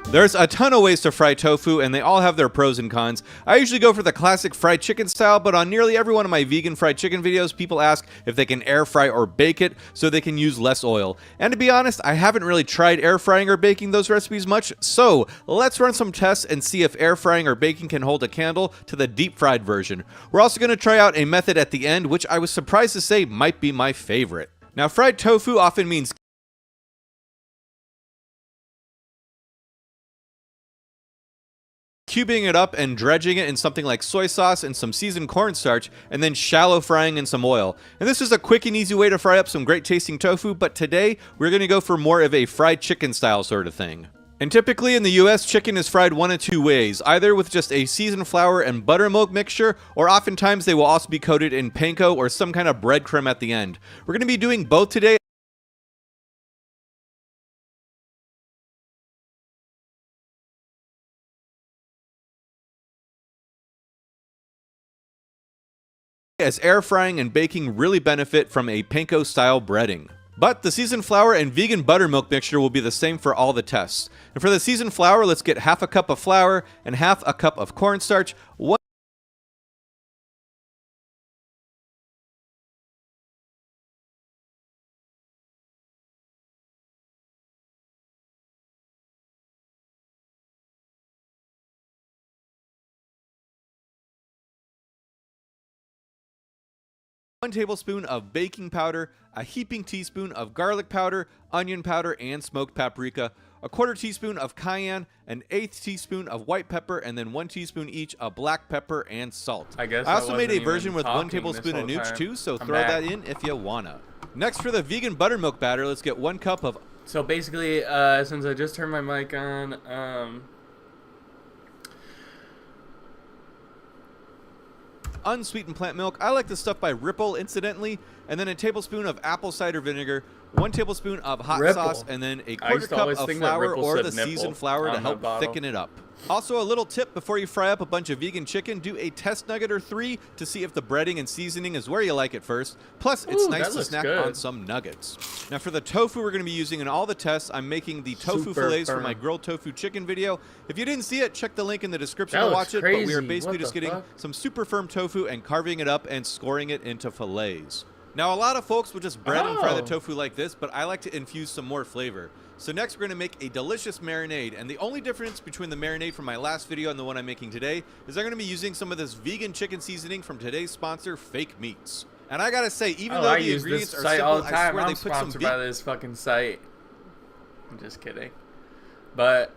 There's a ton of ways to fry tofu, and they all have their pros and cons. I usually go for the classic fried chicken style, but on nearly every one of my vegan fried chicken videos, people ask if they can air fry or bake it so they can use less oil. And to be honest, I haven't really tried air frying or baking those recipes much, so let's run some tests and see if air frying or baking can hold a candle to the deep fried version. We're also going to try out a method at the end, which I was surprised to say might be my favorite. Now, fried tofu often means cubing it up and dredging it in something like soy sauce and some seasoned cornstarch, and then shallow frying in some oil. And this is a quick and easy way to fry up some great tasting tofu, but today we're going to go for more of a fried chicken style sort of thing. And typically in the US, chicken is fried one of two ways, either with just a seasoned flour and buttermilk mixture, or oftentimes they will also be coated in panko or some kind of breadcrumb at the end. We're going to be doing both today, as air frying and baking really benefit from a panko style breading. But the seasoned flour and vegan buttermilk mixture will be the same for all the tests. And for the seasoned flour, let's get half a cup of flour and half a cup of cornstarch, 1 tablespoon of baking powder, a heaping teaspoon of garlic powder, onion powder, and smoked paprika, a 1/4 teaspoon of cayenne, an 1/8 teaspoon of white pepper, and then 1 teaspoon each of black pepper and salt. I also made a version with 1 tablespoon of nooch too, so throw that in if you wanna. Next, for the vegan buttermilk batter, let's get 1 cup of... So basically, since I just turned my mic on, unsweetened plant milk. I like this stuff by Ripple, incidentally, and then a tablespoon of apple cider vinegar, 1 tablespoon of hot sauce, and then a 1/4 cup of flour or the seasoned flour to help thicken it up. Also, a little tip before you fry up a bunch of vegan chicken, do a test nugget or 3 to see if the breading and seasoning is where you like it first. Plus, it's nice to snack on some nuggets. Now, for the tofu we're going to be using in all the tests, I'm making the tofu fillets for my grilled tofu chicken video. If you didn't see it, check the link in the description to watch it, but we are basically just getting some super firm tofu and carving it up and scoring it into fillets. Now, a lot of folks will just bread and fry the tofu like this, but I like to infuse some more flavor. So next, we're going to make a delicious marinade, and the only difference between the marinade from my last video and the one I'm making today is I'm going to be using some of this vegan chicken seasoning from today's sponsor, Fake Meats. And I gotta say, even though the ingredients are simple, all the time. I swear I'm they put some sponsored by this fucking site. I'm just kidding. But...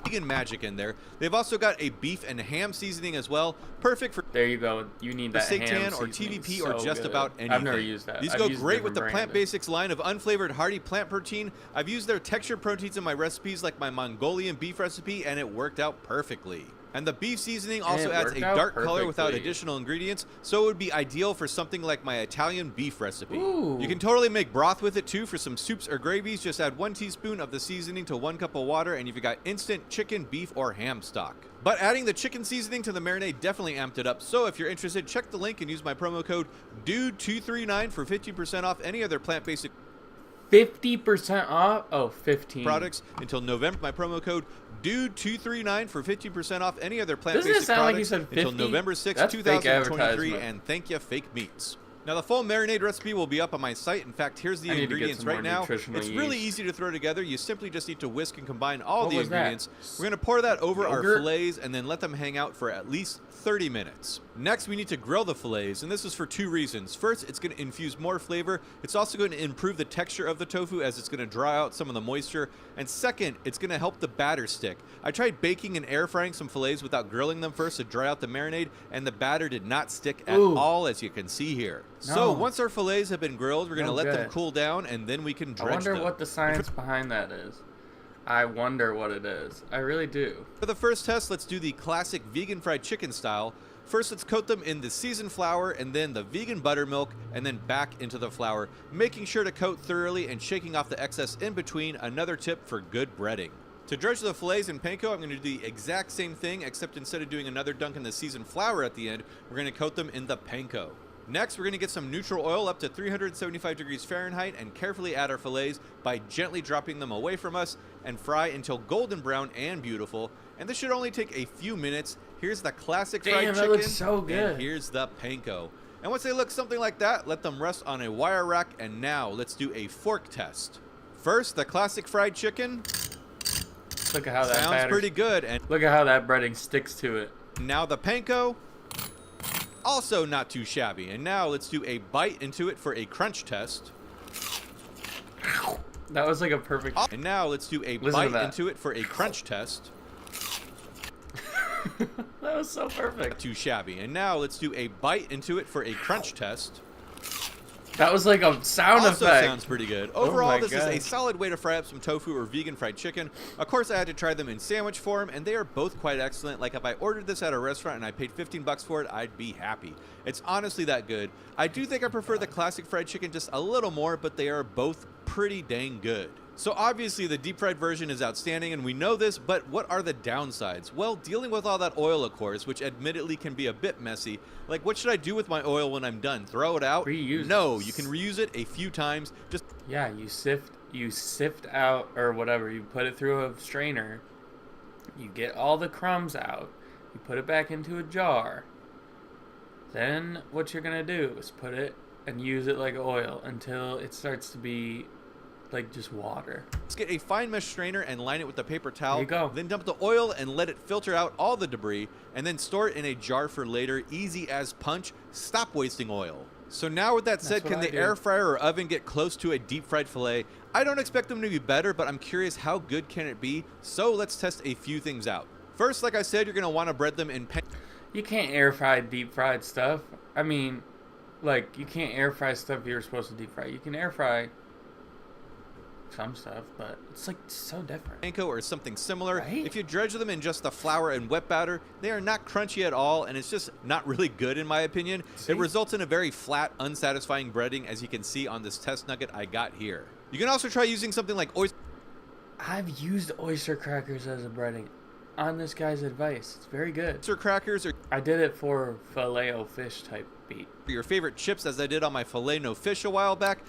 vegan magic in there. They've also got a beef and ham seasoning as well. Perfect for... There you go. You need that ham seitan or TVP or just about anything. I've never used that. These go great with the Plant Basics line of unflavored hearty plant protein. I've used their textured proteins in my recipes like my Mongolian beef recipe, and it worked out perfectly. And the beef seasoning also adds a dark color without additional ingredients, so it would be ideal for something like my Italian beef recipe. Ooh. You can totally make broth with it too for some soups or gravies. Just add 1 teaspoon of the seasoning to 1 cup of water, and you've got instant chicken, beef, or ham stock. But adding the chicken seasoning to the marinade definitely amped it up, so if you're interested, check the link and use my promo code DUDE239 for 50% off any other plant-based 50% off? Oh, 15 products until November. My promo code DUDE239 for 50% off any other plant-based products like you said 50? until November 6, 2023. And thank you, Fake Meats. Now, the full marinade recipe will be up on my site. In fact, here's the ingredients right now. It's really easy to throw together. You simply just need to whisk and combine all the ingredients. We're going to pour that over our fillets and then let them hang out for at least 30 minutes. Next, we need to grill the fillets, and this is for 2 reasons. First, it's going to infuse more flavor. It's also going to improve the texture of the tofu as it's going to dry out some of the moisture. And second, it's going to help the batter stick. I tried baking and air frying some fillets without grilling them first to dry out the marinade, and the batter did not stick at all, as you can see here. No. So once our fillets have been grilled, we're going to let them cool down, and then we can dredge them. I wonder what the science behind that is. I wonder what it is. I really do. For the first test, let's do the classic vegan fried chicken style. First, let's coat them in the seasoned flour and then the vegan buttermilk and then back into the flour, making sure to coat thoroughly and shaking off the excess in between, another tip for good breading. To dredge the fillets in panko, I'm going to do the exact same thing, except instead of doing another dunk in the seasoned flour at the end, we're going to coat them in the panko. Next, we're going to get some neutral oil up to 375 degrees Fahrenheit and carefully add our fillets by gently dropping them away from us and fry until golden brown and beautiful. And this should only take a few minutes. Here's the classic fried chicken. That looks so good. And here's the panko. And once they look something like that, let them rest on a wire rack. And now let's do a fork test. First, the classic fried chicken. Look at how that sounds pretty good. And look at how that breading sticks to it. Now the panko. Also not too shabby. And now let's do a bite into it for a crunch test. That was like a perfect... And now let's do a bite into it for a crunch test. That was so perfect. Not too shabby. And now let's do a bite into it for a crunch test. That was like a sound also effect. Sounds pretty good. Overall, this is a solid way to fry up some tofu or vegan fried chicken. Of course, I had to try them in sandwich form, and they are both quite excellent. Like, if I ordered this at a restaurant and I paid 15 bucks for it, I'd be happy. It's honestly that good. I do think I prefer the classic fried chicken just a little more, but they are both pretty dang good. So obviously the deep fried version is outstanding, and we know this, but what are the downsides? Well, dealing with all that oil, of course, which admittedly can be a bit messy. Like, what should I do with my oil when I'm done? Throw it out? Reuse. No, you can reuse it a few times. Just yeah, you sift out or whatever. You put it through a strainer. You get all the crumbs out. You put it back into a jar. Then what you're gonna do is put it and use it like oil until it starts to be like just water. Let's get a fine mesh strainer and line it with a paper towel. There you go. Then dump the oil and let it filter out all the debris, and then store it in a jar for later. Easy as punch. Stop wasting oil. So now with that said, can the air fryer or oven get close to a deep fried filet? I don't expect them to be better, but I'm curious how good can it be? So let's test a few things out. First, like I said, you're going to want to bread them in You can't air fry deep fried stuff. I mean, like, you can't air fry stuff you're supposed to deep fry. You can air fry some stuff, but it's like so different. Panko or something similar. Right? If you dredge them in just the flour and wet batter, they are not crunchy at all, and it's just not really good in my opinion. See? It results in a very flat, unsatisfying breading, as you can see on this test nugget I got here. You can also try using something like oyster. I've used oyster crackers as a breading on this guy's advice. It's very good. Oyster crackers, or I did it for filet-o-fish type beat. your favorite chips, as I did on my filet-no-fish a while back.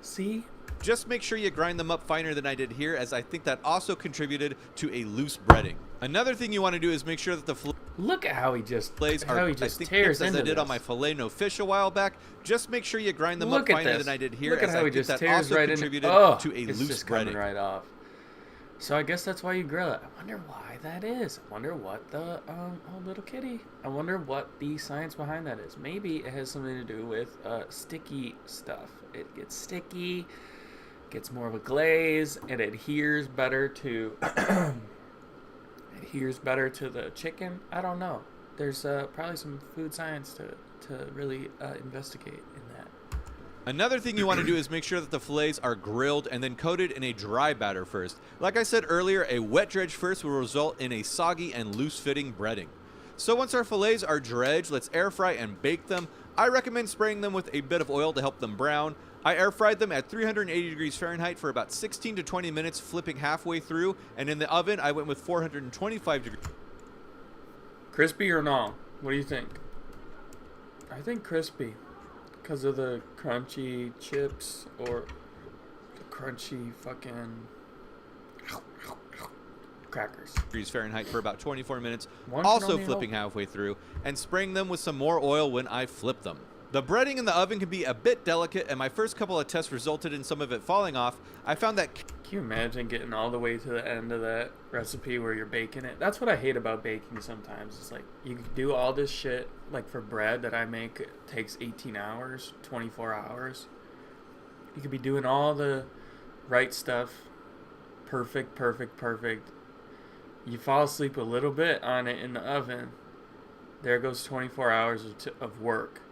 See? Just make sure you grind them up finer than I did here, as I think that also contributed to a loose breading. Another thing you want to do is make sure that the look at how he just fillets are, I think, tears as into I did this. on my filet-no-fish a while back. Just make sure you grind them Look up at finer this. than I did here, Look at as how I he think just that tears also right contributed into to a it's loose just breading. coming right off. So I guess that's why you grill it. I wonder why that is. I wonder what the oh little kitty. I wonder what the science behind that is. Maybe it has something to do with sticky stuff. It gets sticky, gets more of a glaze, it adheres better to the chicken. I don't know. There's probably some food science to really investigate in that. Another thing you want to do is make sure that the fillets are grilled and then coated in a dry batter first. Like I said earlier, a wet dredge first will result in a soggy and loose-fitting breading. So once our fillets are dredged, let's air fry and bake them. I recommend spraying them with a bit of oil to help them brown. I air fried them at 380 degrees Fahrenheit for about 16 to 20 minutes, flipping halfway through, and in the oven I went with 425 degrees. Crispy or no? What do you think? I think crispy, because of the crunchy chips or the crunchy fucking crackers. Degrees Fahrenheit for about 24 minutes, also flipping halfway through, and spraying them with some more oil when I flip them. The breading in the oven can be a bit delicate, and my first couple of tests resulted in some of it falling off. I found that... Can you imagine getting all the way to the end of that recipe where you're baking it? That's what I hate about baking sometimes. It's like, you can do all this shit, like for bread that I make, it takes 18 hours, 24 hours. You could be doing all the right stuff, perfect. You fall asleep a little bit on it in the oven, there goes 24 hours of work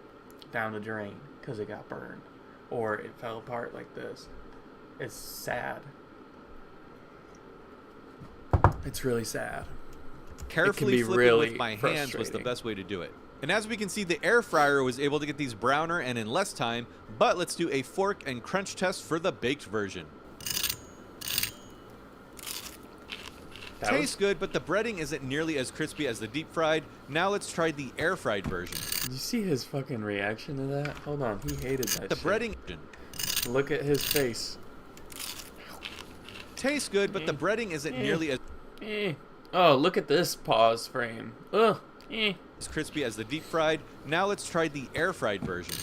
down the drain because it got burned or it fell apart like this. It's sad. It's really sad. Carefully flipping really with my hands was the best way to do it. And as we can see, the air fryer was able to get these browner and in less time, but let's do a fork and crunch test for the baked version. Tastes good, but the breading isn't nearly as crispy as the deep fried. Now let's try the air fried version. Did you see his fucking reaction to that? Hold on, he hated that The shit. breading... Look at his face. tastes good, but the breading isn't nearly as Oh, look at this pause frame. Ugh. as crispy as the deep fried. Now let's try the air fried version.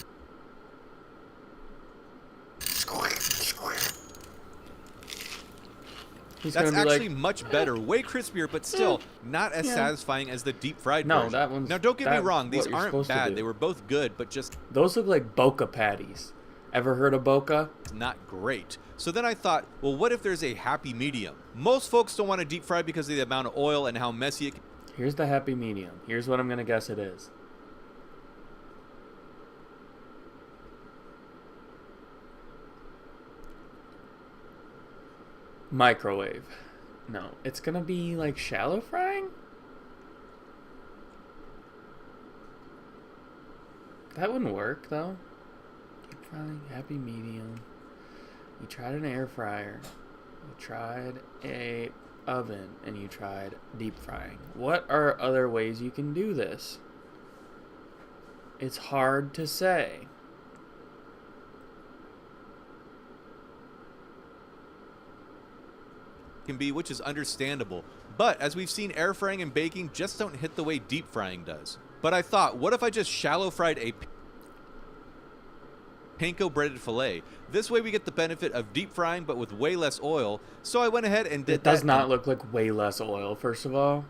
That's actually much better, way crispier, but still not as satisfying as the deep fried version. That one's... Now, don't get me wrong, these aren't bad. They were both good, but just... Those look like Boca patties. Ever heard of Boca? It's not great. So then I thought, well, what if there's a happy medium? Most folks don't want to deep fry because of the amount of oil and how messy it can... Here's the happy medium. Here's what I'm going to guess it is. Microwave. No, it's gonna be like shallow frying? That wouldn't work though. Deep frying, happy medium. You tried an air fryer. You tried a oven and you tried deep frying. What are other ways you can do this? It's hard to say. Can be, which is understandable. But as we've seen, air frying and baking just don't hit the way deep frying does. But I thought, what if I just shallow fried a panko breaded filet? This way we get the benefit of deep frying but with way less oil. So I went ahead and did that. It does not look like way less oil, first of all.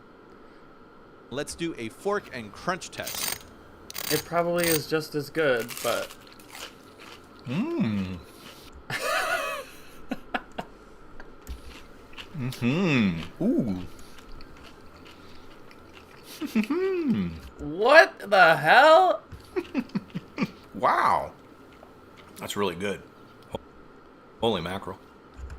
Let's do a fork and crunch test. It probably is just as good, but... Ooh. What the hell? Wow. That's really good. Holy mackerel.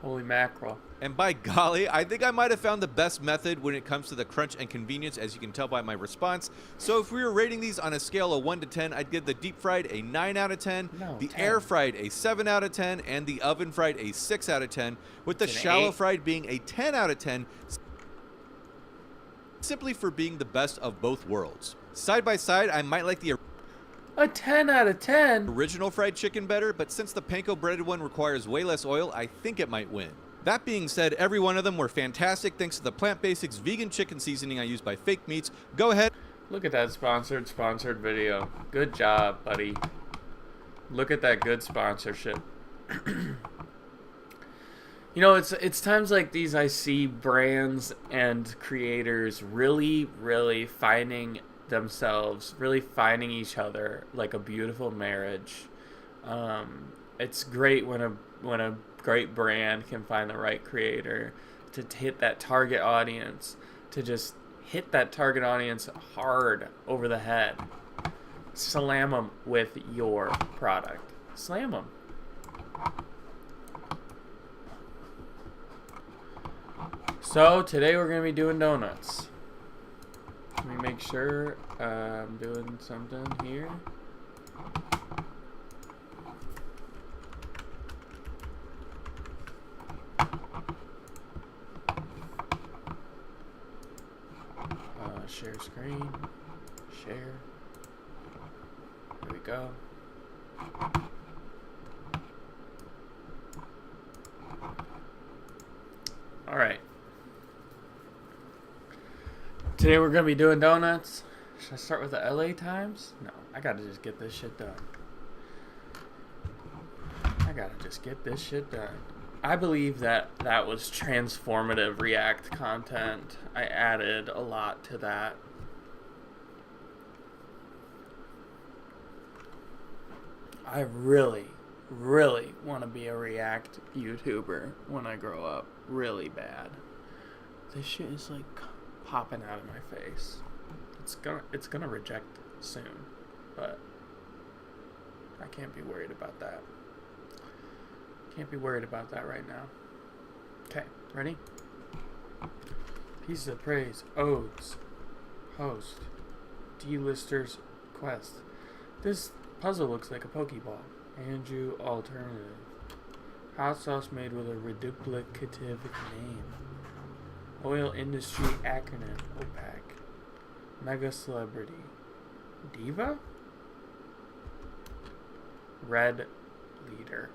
Holy mackerel. And by golly, I think I might have found the best method when it comes to the crunch and convenience, as you can tell by my response. So if we were rating these on a scale of 1 to 10, I'd give the deep fried a 9 out of 10, the 10. air fried a 7 out of 10, and the oven fried a 6 out of 10, with the shallow fried being a 10 out of 10, simply for being the best of both worlds. Side by side, I might like the a 10 out of 10? Original fried chicken better, but since the panko breaded one requires way less oil, I think it might win. That being said, every one of them were fantastic thanks to the Plant Basics vegan chicken seasoning I used by Fake Meats. Go ahead. Look at that sponsored video. Good job, buddy. Look at that good sponsorship. You know, it's times like these I see brands and creators really, really finding themselves, really finding each other like a beautiful marriage. It's great when a great brand can find the right creator to hit that target audience, to just hit that target audience hard over the head. Slam them with your product. Slam them. So today we're going to be doing donuts. Let me make sure I'm doing something here. Share screen. Share. There we go. Alright. Today we're going to be doing donuts. Should I start with the LA Times? No, I got to just get this shit done. I believe that was transformative React content. I added a lot to that. I really, really want to be a React YouTuber when I grow up. Really bad. This shit is like popping out of my face. It's gonna reject soon, but I can't be worried about that. Can't be worried about that right now. Okay, ready? Pieces of praise, odes, host, D-listers, quest. This puzzle looks like a Pokeball. Andrew alternative. Hot sauce made with a reduplicative name. Oil industry acronym, OPAC. Mega celebrity. Diva? Red leader.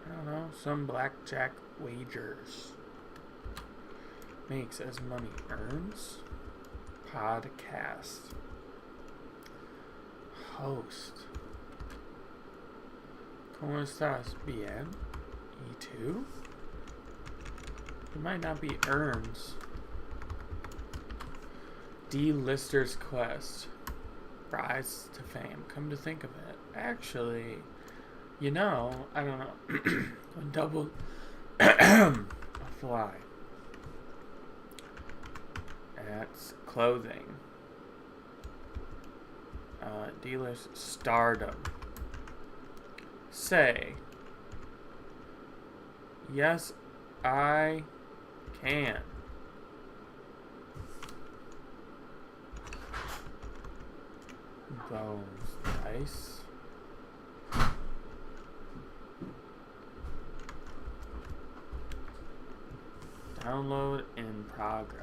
I don't know, some blackjack wagers. Makes as money earns. Podcast. Host. ¿Cómo estás? Bien. ¿Y tú? It might not be earns. D-Lister's Quest. Rise to fame. Come to think of it. Actually, you know, I don't know. When double a fly. That's clothing. Dealer's stardom. Say. Yes, I can. Bones. Nice. Download in progress.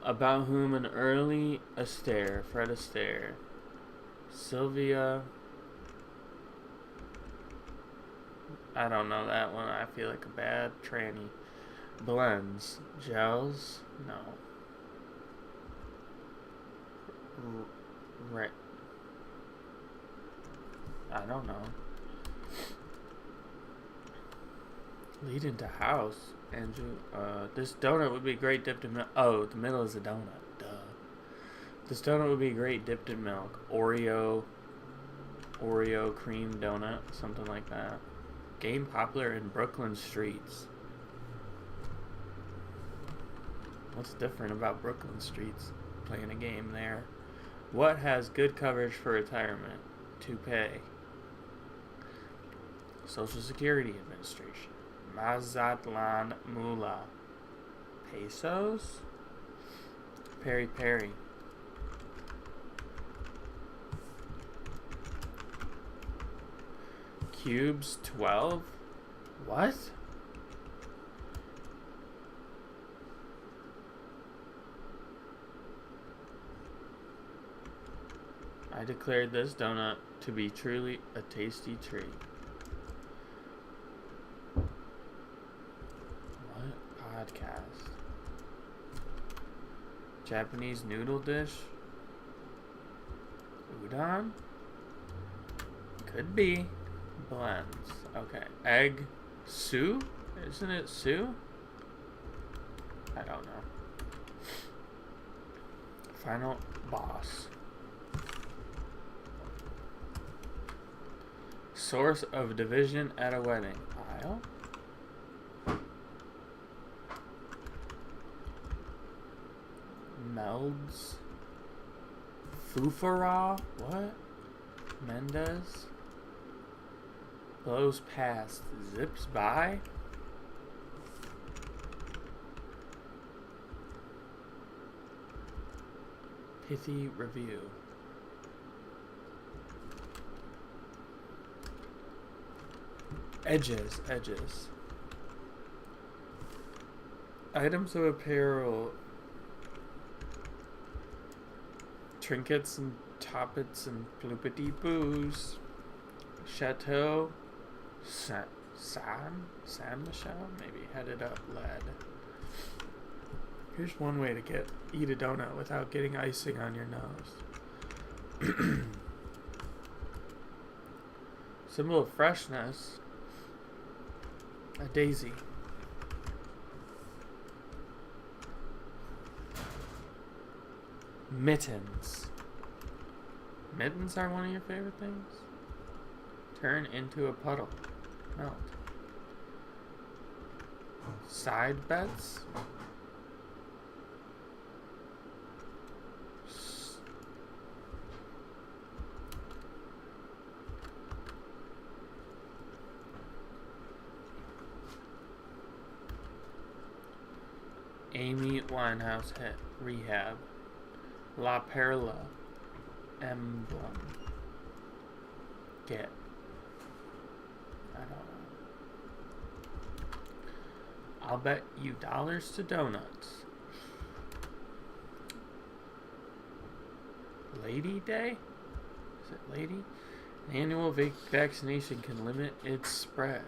About whom an early Astaire, Fred Astaire, Sylvia. I don't know that one. I feel like a bad tranny. Blends. Gels? No. Right. I don't know. Lead into house. Andrew. This donut would be great dipped in milk. Oh, the middle is a donut. Duh. This donut would be great dipped in milk. Oreo cream donut. Something like that. Game popular in Brooklyn streets. What's different about Brooklyn streets? Playing a game there. What has good coverage for retirement? Toupee. Social Security Administration. Mazatlan Mula. Pesos? Peri Peri. Cubes 12? What? I declared this donut to be truly a tasty treat. What podcast? Japanese noodle dish? Udon? Could be. Blends. Okay. Egg Sue? Isn't it Sue? I don't know. Final boss. Source of division at a wedding. Aisle? Melds? Fufara? What? Mendez? Blows past. Zips by? Pithy review. Edges. Items of apparel. Trinkets and toppets and bloopity boos. Chateau. San Michel? Maybe headed up lead. Here's one way to eat a donut without getting icing on your nose. Symbol of freshness. A daisy. Mittens. Mittens are one of your favorite things? Turn into a puddle. Melt. Side bets? Amy Winehouse hit Rehab. La Perla. Emblem. Get. I don't know. I'll bet you dollars to donuts. Lady Day? Is it Lady? Annual vaccination can limit its spread.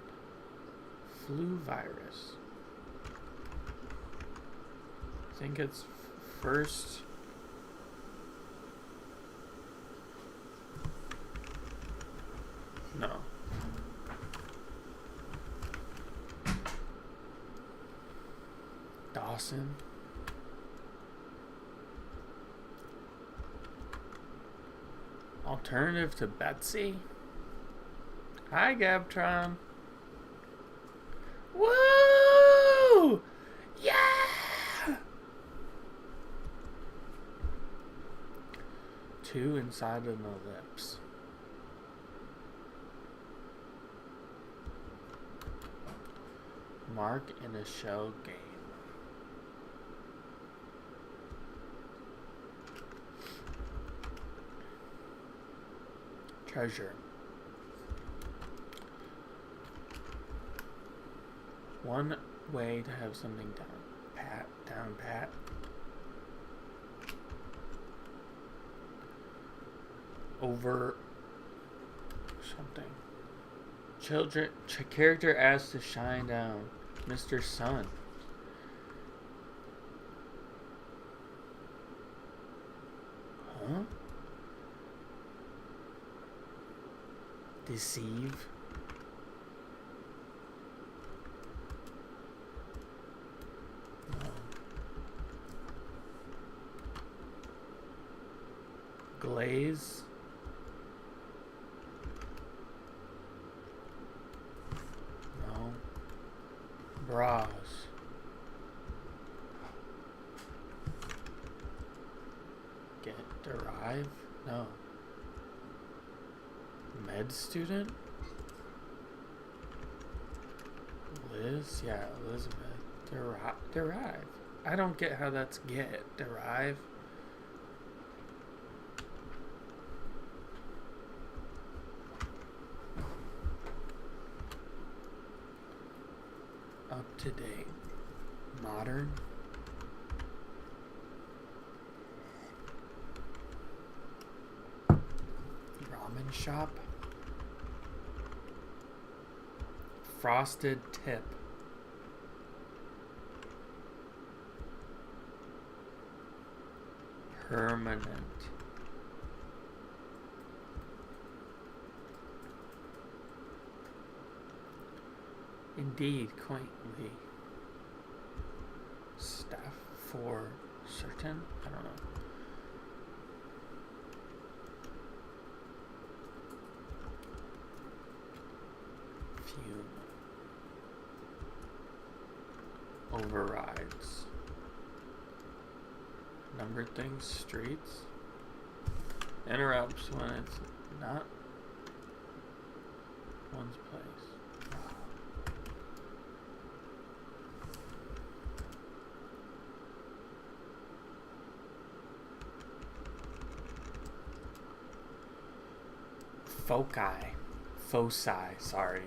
Flu virus. I think it's first. No. Dawson. Alternative to Betsy. Hi, Gabtron. Woo! Yeah! 2 inside of the lips. Mark in a shell game. Treasure. One way to have something down pat. Over something. Character asked to shine down. Mr. Sun. Huh? Deceive. No. Glaze. No. Bras. Get derive? No. Med student? Liz? Yeah, Elizabeth. Derive. I don't get how that's get. Derive. Up to date. Modern. Ramen shop. Frosted tip. Permanent. Indeed, quaintly. Staff for certain? I don't know. Fume. Overrides. Numbered things, streets. Interrupts when it's not one's place. Foci, sorry.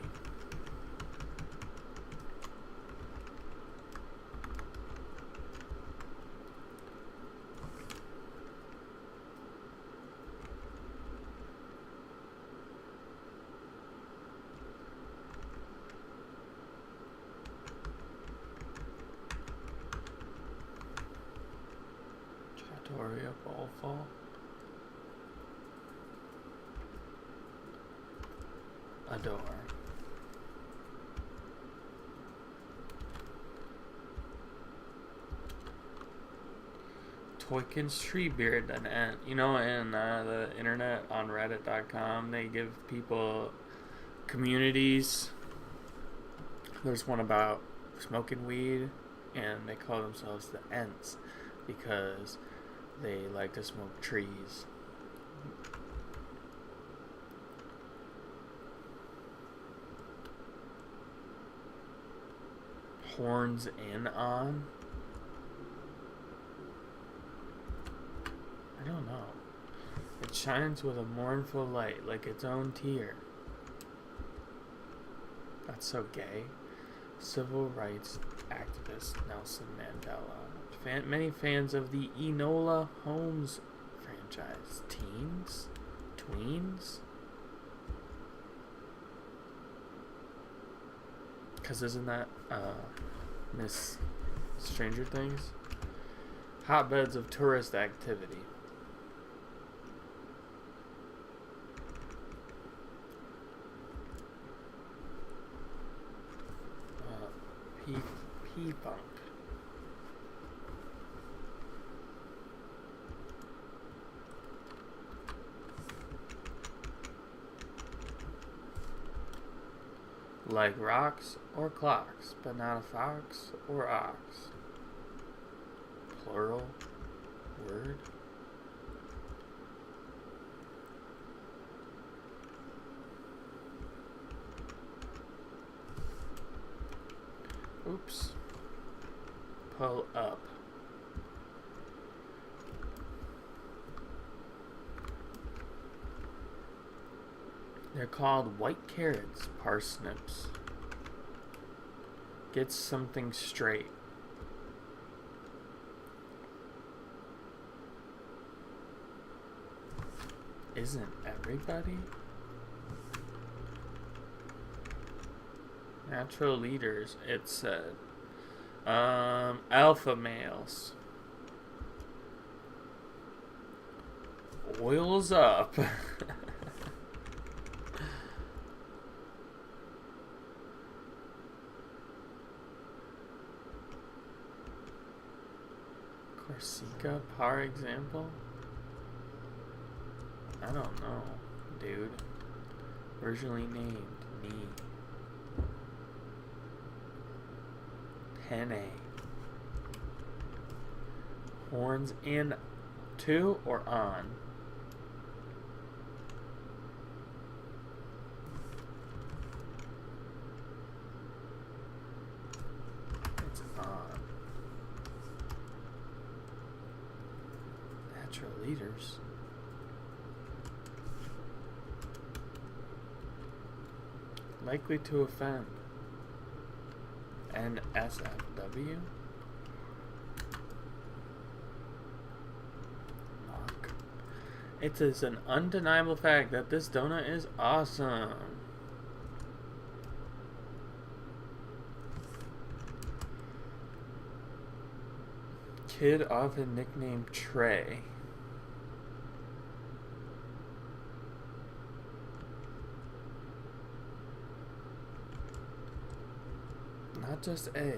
Trattoria Ballfall. Adore. Toykins Treebeard, an ant. You know, in the internet on reddit.com, they give people communities. There's one about smoking weed, and they call themselves the Ents because they like to smoke trees. Horns in on? I don't know. It shines with a mournful light like its own tear. That's so gay. Civil rights activist Nelson Mandela. Many fans of the Enola Holmes franchise. Teens? Tweens? Because isn't that Miss Stranger Things? Hotbeds of tourist activity. P-Funk. Like rocks or clocks, but not a fox or ox. Plural word. Oops. Pull up. They're called white carrots, parsnips. Get something straight. Isn't everybody? Natural leaders, it said. Alpha males. Oils up. Corsica, par example? I don't know, dude. Originally named knee. Penne. Horns in to or on? It's on. Natural leaders. Likely to offend. NSFW? Mock. It is an undeniable fact that this donut is awesome. Kid often nicknamed Trey. Not just A.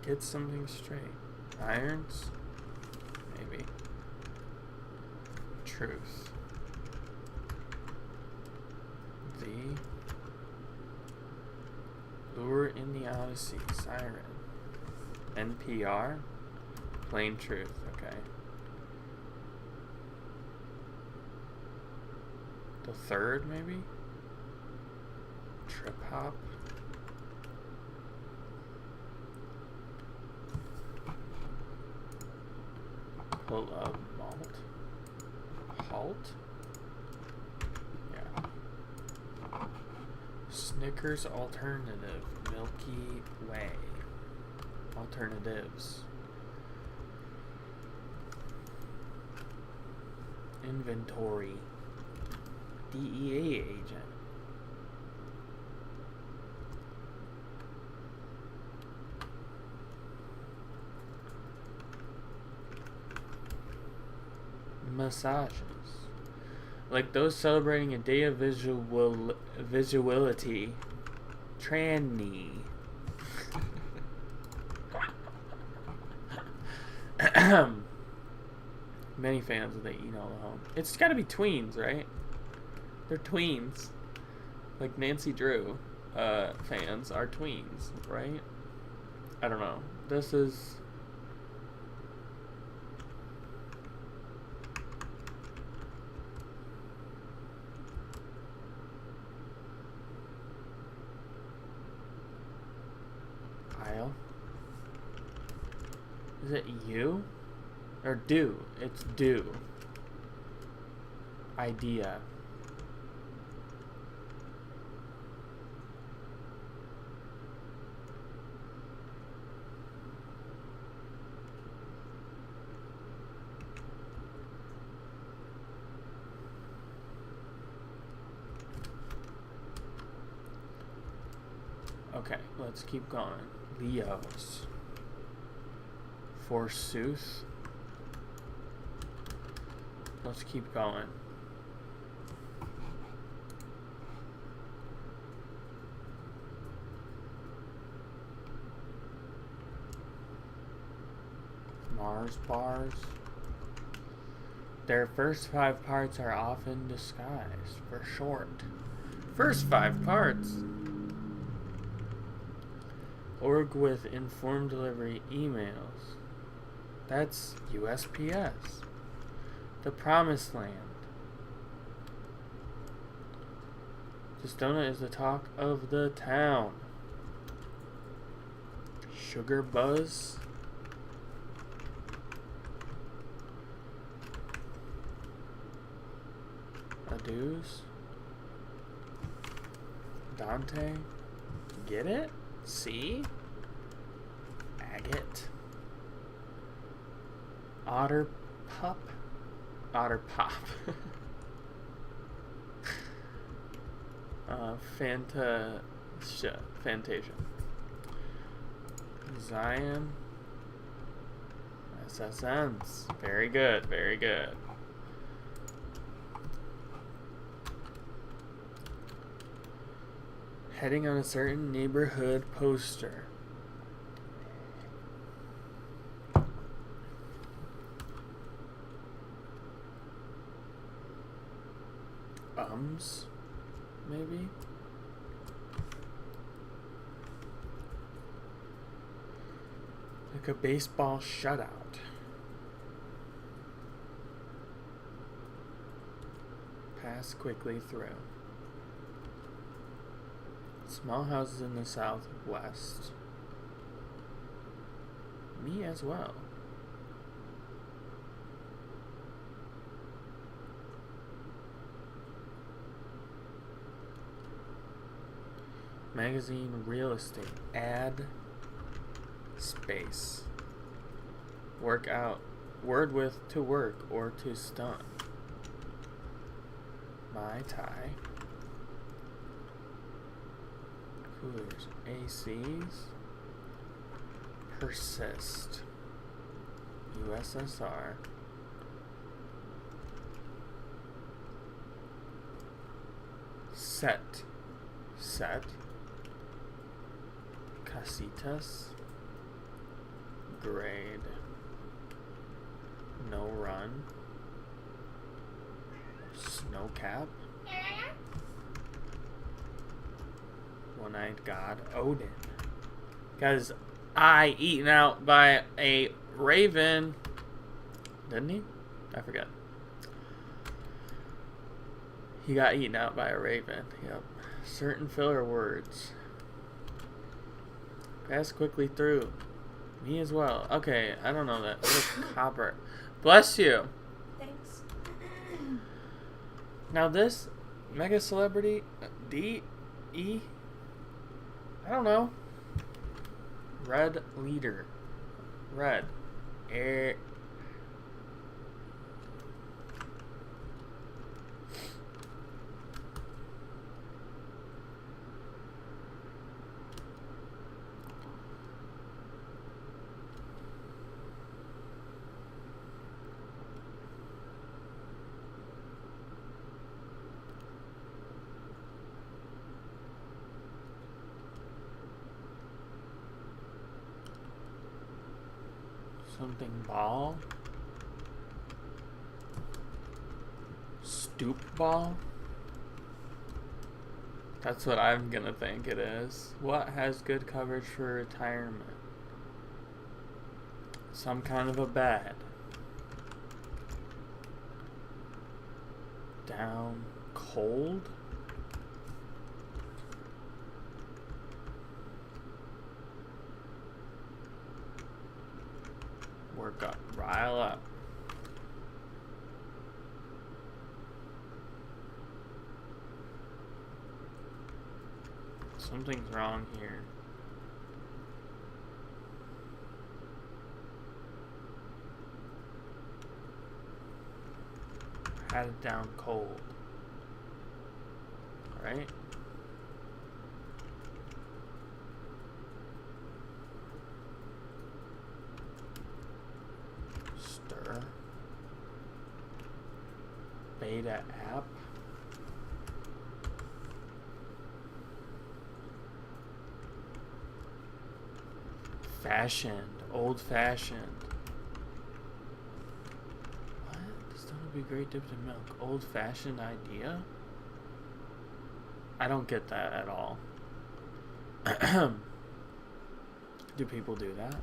Get something straight. Irons? Maybe. Truth. The Lure in the Odyssey. Siren. NPR? Plain truth. Okay. The third, maybe? Trip hop. Pull up malt. Halt? Yeah. Snickers alternative. Milky Way. Alternatives. Inventory. DEA agent. Massages. Like those celebrating a day of visuality. Tranny. Many fans of the Eat All Home. It's gotta be tweens, right? They're tweens. Like Nancy Drew fans are tweens, right? I don't know. This is... Aisle. Is it you? Or do? It's do. Idea. Okay, let's keep going. Leos. Forsooth. Let's keep going. Mars bars. Their first 5 parts are often disguised for short. First 5 parts. Org with informed delivery emails. That's USPS. The Promised Land. This donut is the talk of the town. Sugar Buzz. Adu's. Dante. Get it? See? Agate. Otter Pup. Otter Pop. Fantasia. Zion. SSNs. Very good, very good. Heading on a certain neighborhood poster. Maybe? Like a baseball shutout. Pass quickly through. Small houses in the southwest. Me as well. Magazine real estate. Add space. Work out. Word with to work or to stun. Mai Tai. Coolers. ACs. Persist. USSR. Set. Casitas. Grade. No run. Snowcap. One-eyed god. Odin. Because eaten out by a raven. Didn't he? I forget. He got eaten out by a raven. Yep. Certain filler words. Pass quickly through. Me as well. Okay, I don't know that. Copper. Bless you. Thanks. Now this mega celebrity D.E. I don't know. Red leader. Red. Something ball. Stoop ball. That's what I'm gonna think it is. What has good coverage for retirement? Some kind of a bed. Down cold. Work up, rile up. Something's wrong here. Had it down cold. Alright. Beta app. Fashioned. Old fashioned. What? This donut would be great dipped in milk. Old fashioned idea? I don't get that at all. Do people do that?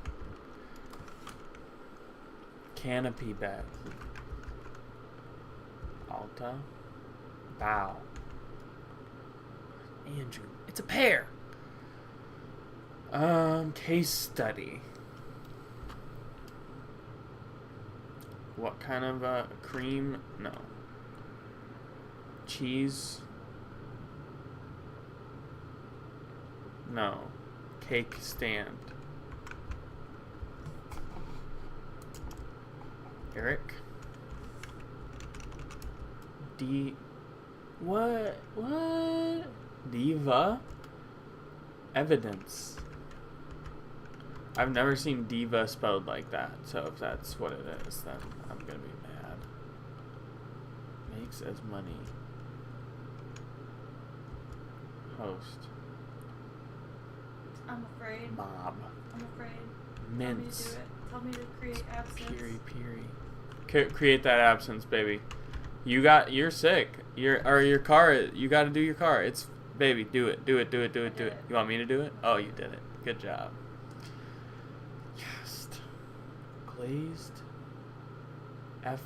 Canopy bed. Alta. Bow. Andrew. It's a pear. Case study. What kind of cream? No. Cheese? No. Cake stand. Eric? What? Diva? Evidence. I've never seen diva spelled like that, so if that's what it is, then I'm gonna be mad. Makes as money. Host. I'm afraid. Bob. I'm afraid. Mince. Tell me to create absence. Create that absence, baby. You're sick. Your car. You got to do your car. It's baby. Do it. Do it. You want me to do it? Oh, you did it. Good job. Yes. Glazed. Effort.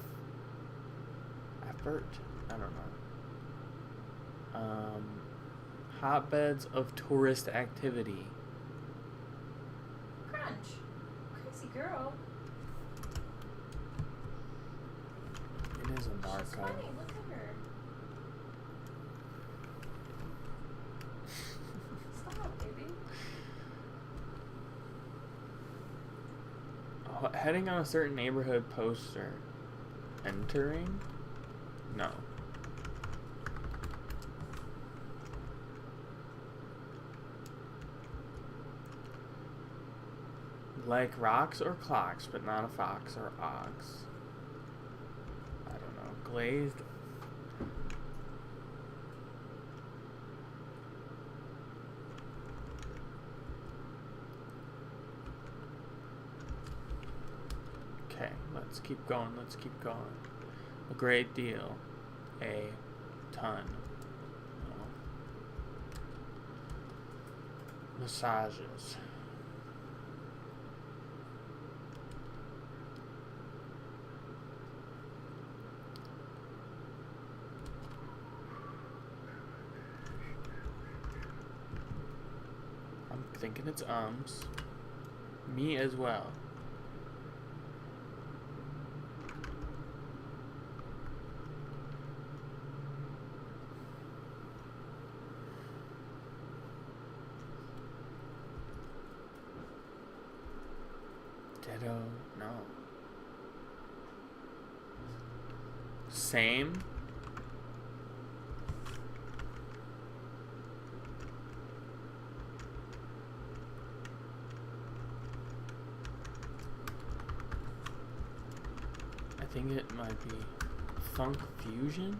I don't know. Hotbeds of tourist activity. Crunch. Crazy girl. It is a narco. She's funny. Look at her. Stop, baby. Heading on a certain neighborhood poster. Entering? No. Like rocks or clocks, but not a fox or ox. I don't know. Glazed. Okay, let's keep going. A great deal. A ton. Oh. Massages. I'm thinking it's ums. Me as well. Ditto, no. Same. I think it might be funk fusion.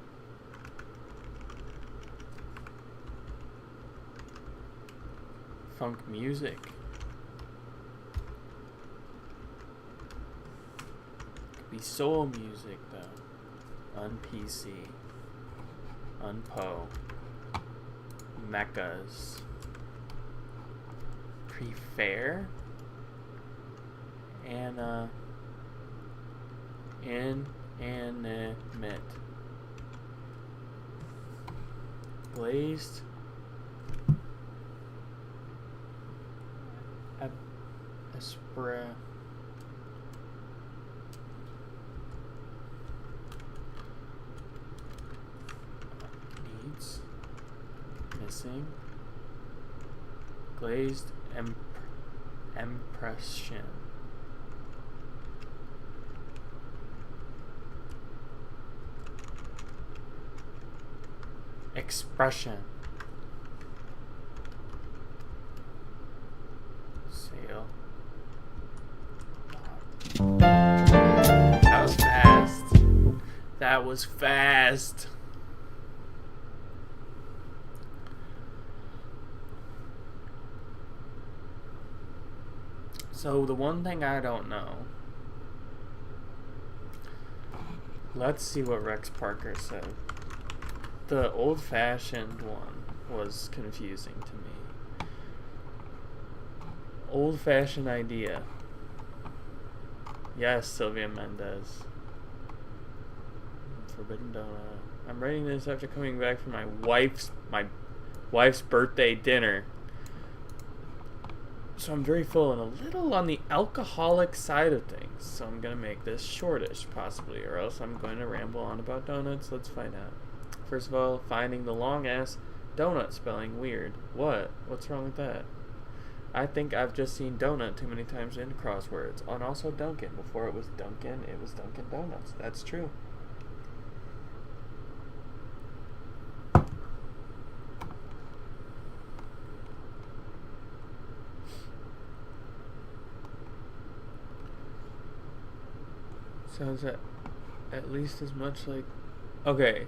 Funk music. Could be soul music though. Un-PC. Unpo. Mechas. Prefair. And inanimate. Glazed. Esprit. Needs. Missing. Glazed. Impression. Expression. Sale. That was fast. That That was fast. So the one thing I don't know. Let's see what Rex Parker said. The old-fashioned one was confusing to me. Old-fashioned idea. Yes, Sylvia Mendez. Forbidden donut. I'm writing this after coming back from my wife's birthday dinner. So I'm very full and a little on the alcoholic side of things. So I'm going to make this shortish, possibly, or else I'm going to ramble on about donuts. Let's find out. First of all, finding the long-ass donut spelling weird. What? What's wrong with that? I think I've just seen donut too many times in Crosswords. And also Dunkin'. Before it was Dunkin', it was Dunkin' Donuts. That's true. Sounds at least as much like... Okay.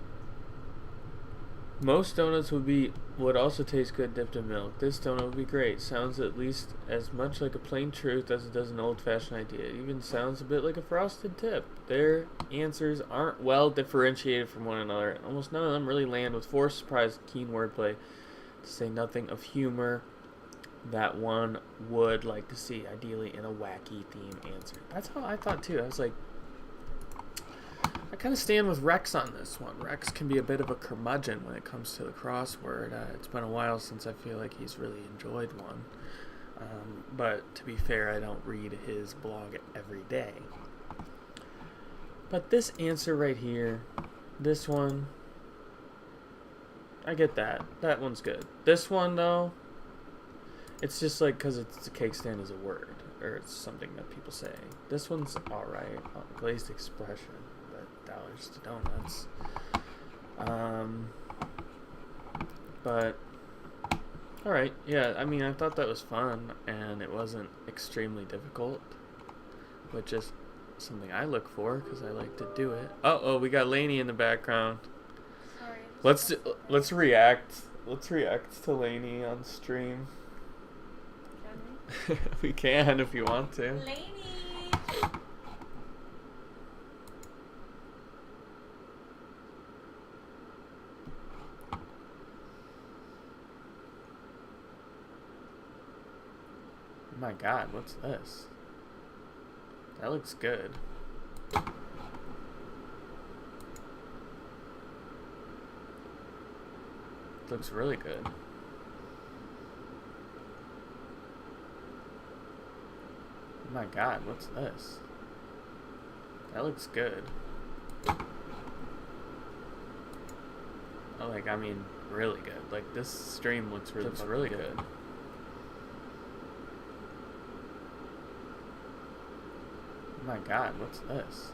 Most donuts would also taste good dipped in milk. This donut would be great. Sounds at least as much like a plain truth as it does an old-fashioned idea. It even sounds a bit like a frosted tip. Their answers aren't well differentiated from one another, and almost none of them really land with forced surprise, keen wordplay, to say nothing of humor that one would like to see, ideally in a wacky theme answer. That's how I thought too. I was like, I kind of stand with Rex on this one. Rex can be a bit of a curmudgeon when it comes to the crossword. It's been a while since I feel like he's really enjoyed one. But to be fair, I don't read his blog every day. But this answer right here, this one, I get that. That one's good. This one, though, it's just like because it's a cake stand is a word, or it's something that people say. This one's alright. Glazed expression. $dollars to donuts. But alright, yeah, I mean, I thought that was fun, and it wasn't extremely difficult, which is something I look for because I like to do it. Oh, we got Lainey in the background. Sorry. Let's react to Lainey on stream. Can We can if you want to. we? Lainey! Oh my god, what's this? That looks good. Looks really good. Oh my god, what's this? That looks good. Oh, like, I mean, really good. Like, this stream looks really good. Oh my god, what's this?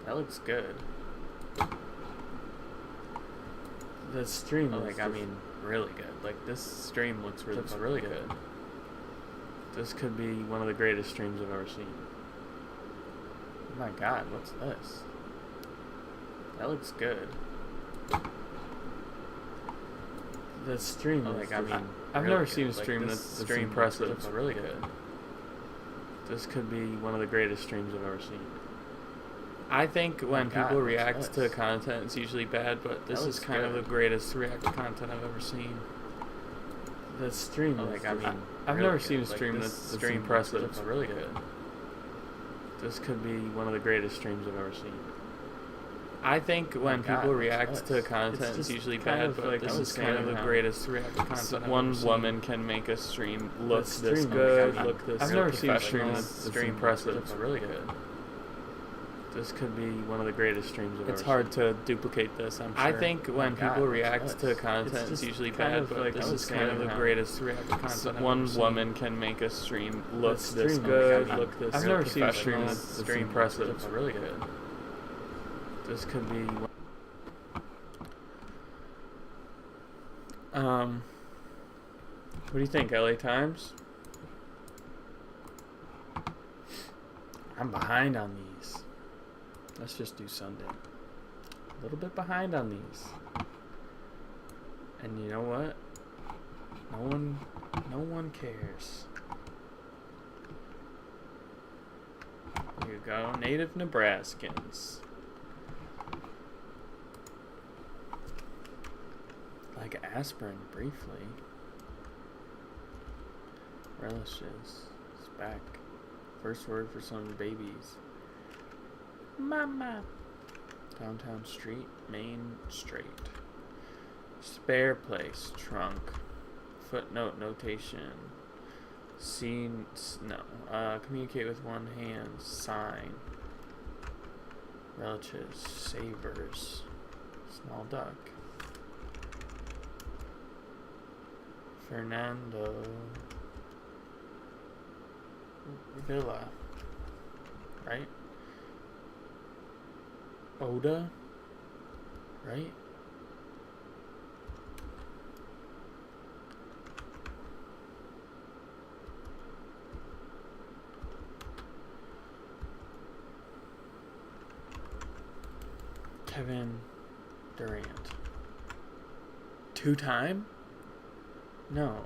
That looks good. The stream, like, I mean, really good. Like, this stream looks really good. This could be one of the greatest streams I've ever seen. Oh my god, what's this? That looks good. The stream, like, I mean, I've never seen a stream that's impressive. It's really good. This could be one of the greatest streams I've ever seen. I think when people react to content, it's usually bad, but this is kind of the greatest react to content I've ever seen. The stream, like, I mean, I've never seen a stream that's impressive. It's really good. This could be one of the greatest streams I've ever seen. I think when people react to content, it's usually bad, but this is kind of the greatest react to content. One woman can make a stream look this good, look this. I've never seen a stream that's impressive. It's really good. This could be one of the greatest streams I've ever seen. It's hard to duplicate this, I'm sure. I think when people react to content, it's usually bad, but this is kind of the greatest react to content. One woman can make a stream look this good, look this. I've never seen a stream that's impressive. It's really good. This could be... What do you think, LA Times? I'm behind on these. Let's just do Sunday. A little bit behind on these. And you know what? No one cares. Here you go. Native Nebraskans. Like aspirin, briefly. Relishes. It's back. First word for some babies. Mama. Downtown street. Main straight. Spare place. Trunk. Footnote notation. Scene. No. Communicate with one hand. Sign. Relatives. Savers. Small duck. Fernando. Villa. Right? Oda. Right? Kevin Durant. 2-time? No.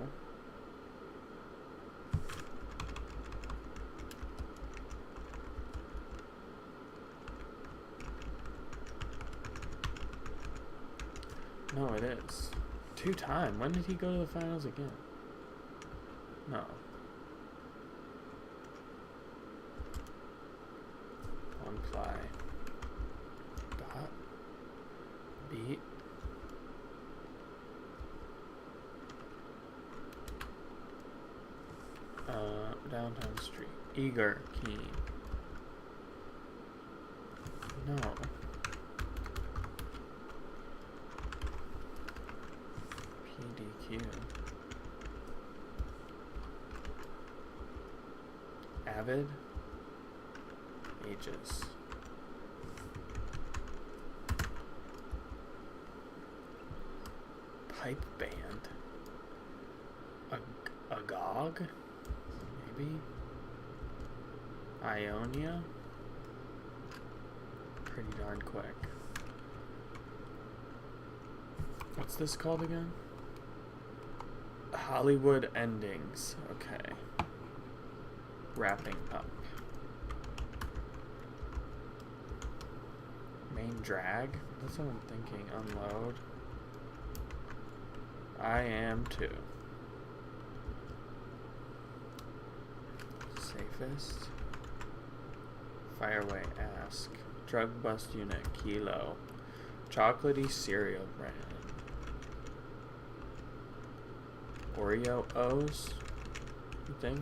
No, it is. 2-time. When did he go to the finals again? No. One ply. Dot. Beat. Downtown street. Eager. Keen. No. PDQ. Avid. Ages. Pipe band. Agog? Maybe? Ionia? Pretty darn quick. What's this called again? Hollywood endings. Okay. Wrapping up. Main drag? That's what I'm thinking. Unload. I am too. Safest. Fireway ask. Drug bust unit. Kilo. Chocolatey cereal brand. Oreo O's, you think?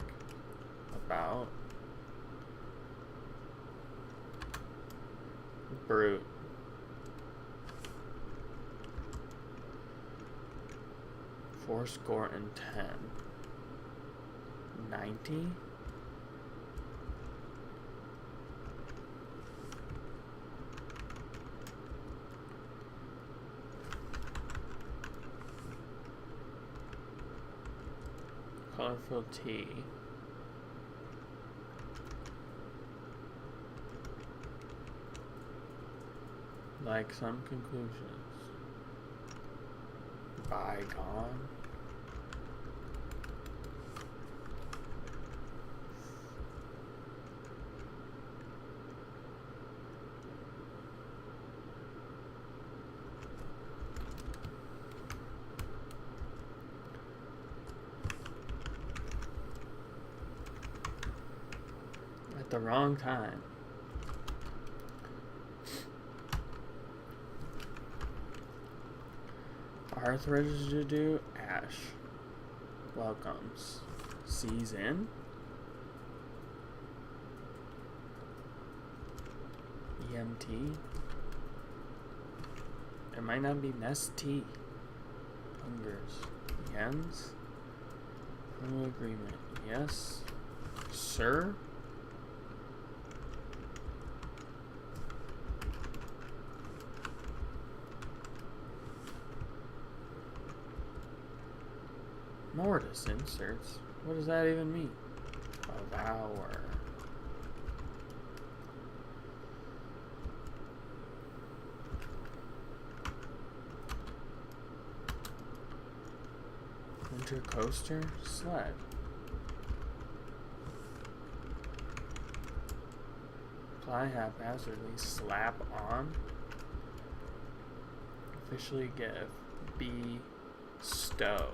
About. Brute. Fourscore and 10. 90? Colorful tea. Like some conclusions. Bygone. At the wrong time. Hearth residue, ash. Welcomes. Season. EMT. It might not be Nestea. Hungers. Yens. Full agreement. Yes. Sir. Mortis inserts. What does that even mean? Devour. Winter coaster? Sled. Apply haphazardly. Slap on. Officially give. Bestow.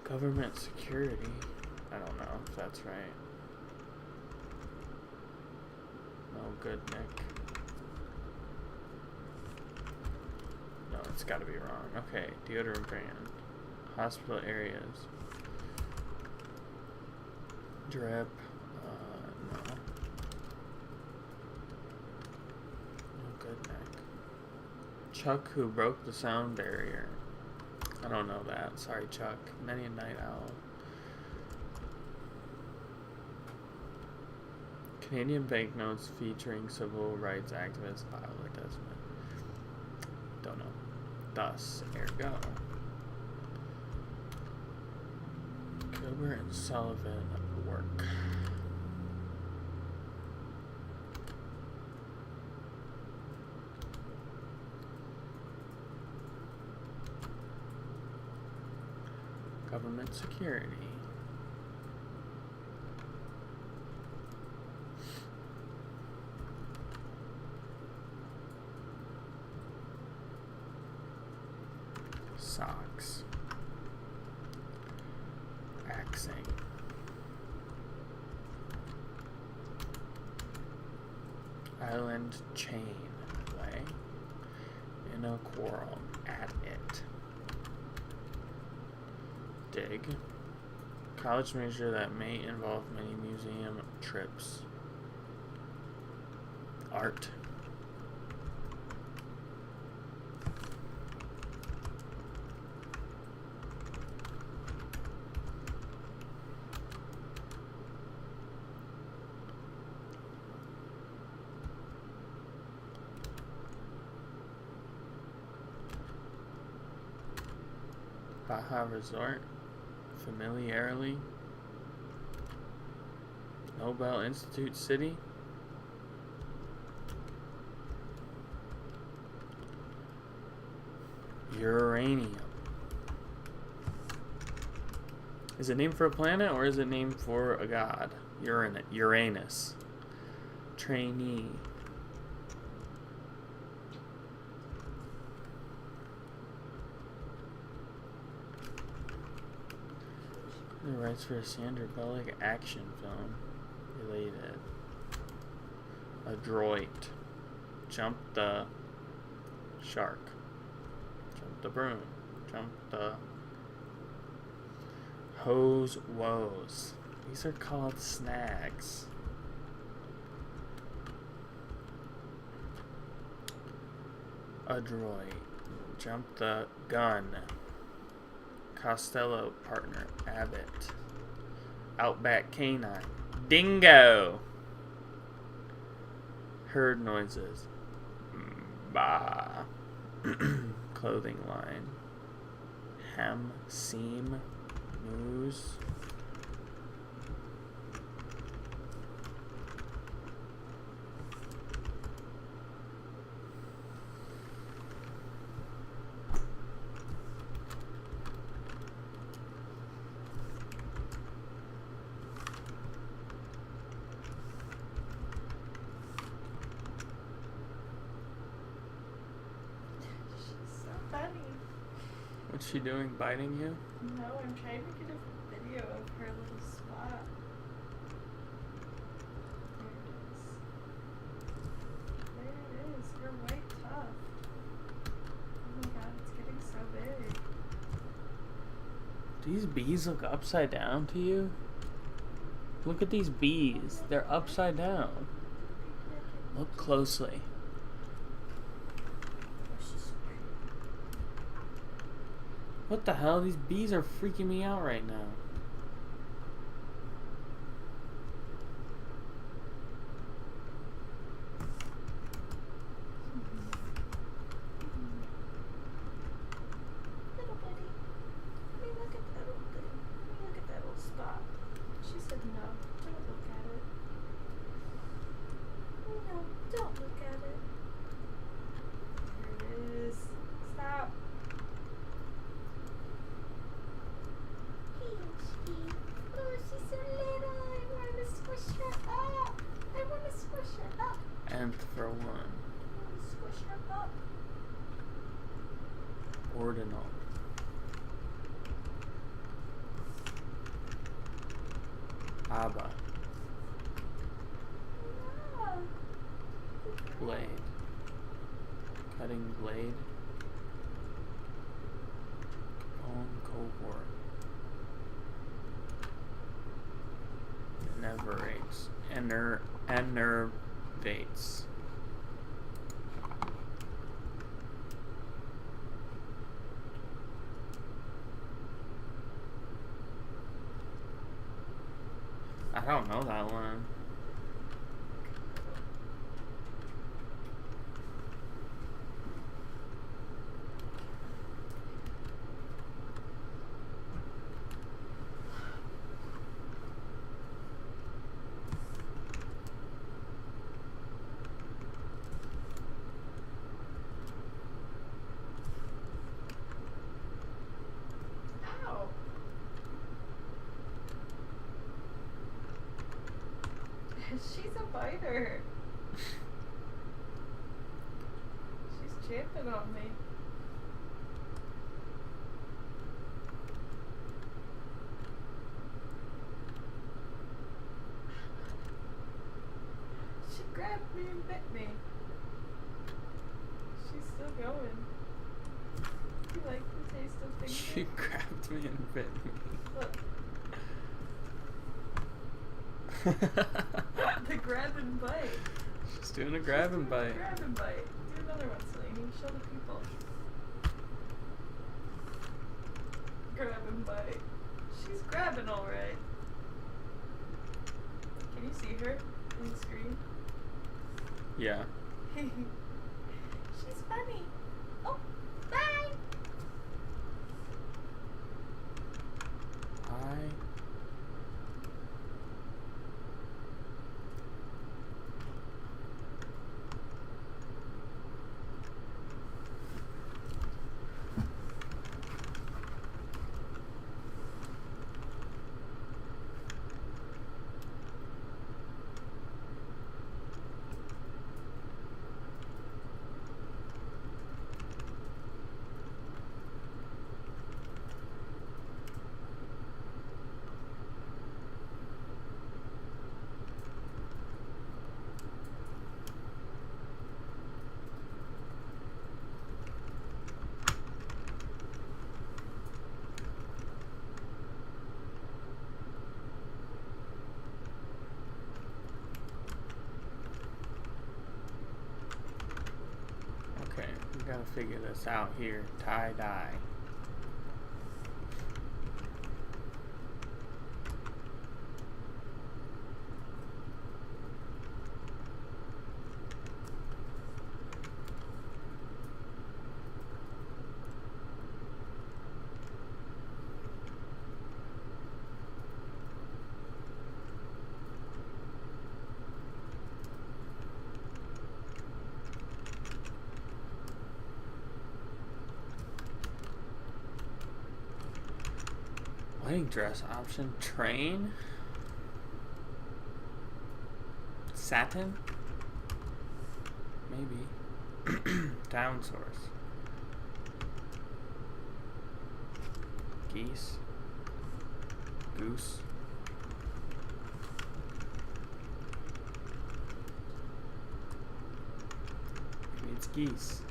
Government security. I don't know if that's right. No good, Nick. No, it's gotta be wrong. Okay, deodorant brand. Hospital areas. Drip. No. No good, Nick. Chuck who broke the sound barrier. I don't know that. Sorry, Chuck. Many a night owl. Canadian banknotes featuring civil rights activist Viola Desmond. Don't know. Thus, ergo. Gilbert and Sullivan work. Government security. Socks. Axing. Island chain play. In a quarrel. At it. Dig. College major that may involve many museum trips. Art. Baja Resort. Familiarly. Nobel Institute City. Uranium. Is it named for a planet or is it named for a god? Uranus. Trainee. The rights for a Sandra Bullock action film. Related. Adroit. Jump the shark. Jump the broom. Jump the hose woes. These are called snags. Adroit. Jump the gun. Costello partner. Abbott. Outback canine. Dingo. Herd noises. Bah. Clothing line. Hem. Seam. Moose. What's she doing? Biting you? No, I'm trying to get a video of her little spot. There it is. Her white tuft. Oh my god, it's getting so big. These bees look upside down to you? Look at these bees. They're upside down. Look closely. What the hell? These bees are freaking me out right now. Little buddy. Let me look at that little thing. Let me look at that little spot. She said no. Don't look at it. No, don't look at it. There it is. Stop. Ordinal. Abba. Ah. Blade. Cutting blade. Capone cohort. Enervates. Enervates. I don't know that one. Ow. She's a biter. She's champing on me. She grabbed me and bit me. She's still going. You like the taste of fingers? She grabbed me and bit me. Look. The grab and bite. She's doing a grab and bite. Grab and bite. Do another one, Selene. Show the people. Grab and bite. She's grabbing all right. Can you see her on the screen? Yeah. She's funny. Oh, bye. Okay, we gotta figure this out here. Tie-dye. Wedding dress option. Train. Satin. Maybe. Down source. Geese. Goose. Maybe it's geese.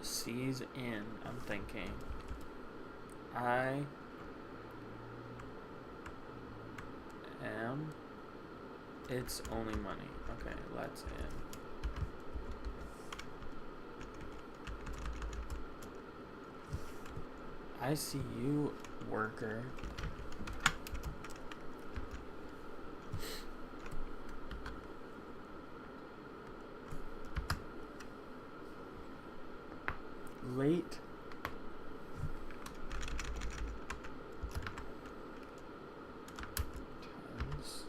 C's in, I'm thinking. I am. It's only money. Okay, let's in. I see you, worker. late. Tons.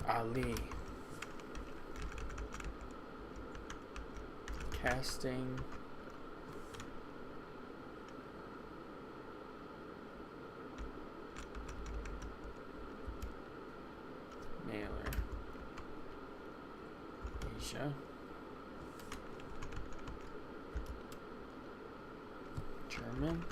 Ali. Casting. Mailer. Asia. German.